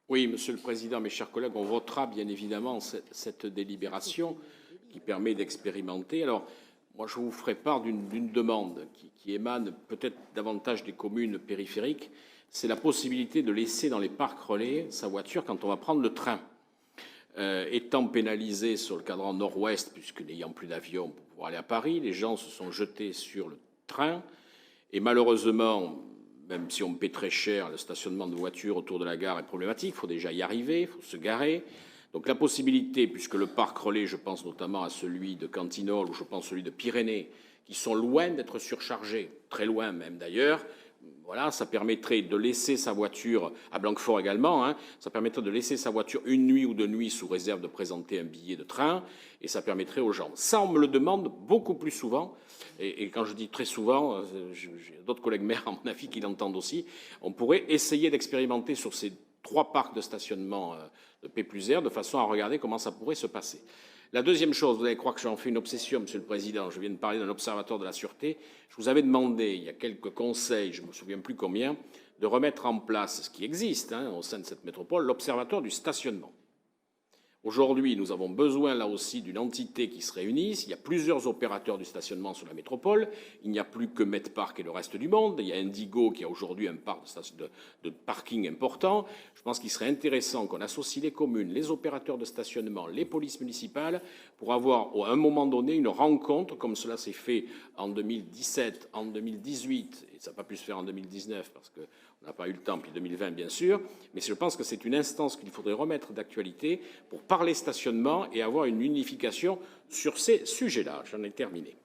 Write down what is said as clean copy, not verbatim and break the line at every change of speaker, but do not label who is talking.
Oui, Monsieur le Président, mes chers collègues, on votera bien évidemment cette délibération qui permet d'expérimenter. Alors, moi, je vous ferai part d'une demande qui émane peut-être davantage des communes périphériques. C'est la possibilité de laisser dans les parcs relais sa voiture quand on va prendre le train. Étant pénalisé sur le cadran nord-ouest, puisque n'ayant plus d'avion pour pouvoir aller à Paris, les gens se sont jetés sur le train. Et malheureusement, même si on paie très cher, le stationnement de voitures autour de la gare est problématique. Il faut déjà y arriver, il faut se garer. Donc la possibilité, puisque le parc relais, je pense notamment à celui de Cantinol ou je pense à celui de Pyrénées, qui sont loin d'être surchargés, très loin même d'ailleurs, voilà, ça permettrait de laisser sa voiture, à Blanquefort également, hein, ça permettrait de laisser sa voiture une nuit ou deux nuits sous réserve de présenter un billet de train, et ça permettrait aux gens. Ça, on me le demande beaucoup plus souvent, et quand je dis très souvent, j'ai d'autres collègues maires, à mon avis, qui l'entendent aussi, on pourrait essayer d'expérimenter sur ces 3 parcs de stationnement de P+R, de façon à regarder comment ça pourrait se passer. La deuxième chose, vous allez croire que j'en fais une obsession, Monsieur le Président, je viens de parler d'un observatoire de la sûreté. Je vous avais demandé, il y a quelques conseils, je ne me souviens plus combien, de remettre en place ce qui existe au sein de cette métropole, l'observatoire du stationnement. Aujourd'hui, nous avons besoin là aussi d'une entité qui se réunisse. Il y a plusieurs opérateurs du stationnement sur la métropole. Il n'y a plus que Medpark et le reste du monde. Il y a Indigo qui a aujourd'hui un parc de parking important. Je pense qu'il serait intéressant qu'on associe les communes, les opérateurs de stationnement, les polices municipales pour avoir à un moment donné une rencontre, comme cela s'est fait en 2017, en 2018, et ça n'a pas pu se faire en 2019 parce qu'on n'a pas eu le temps, puis 2020 bien sûr, mais je pense que c'est une instance qu'il faudrait remettre d'actualité pour parler stationnement et avoir une unification sur ces sujets-là. J'en ai terminé.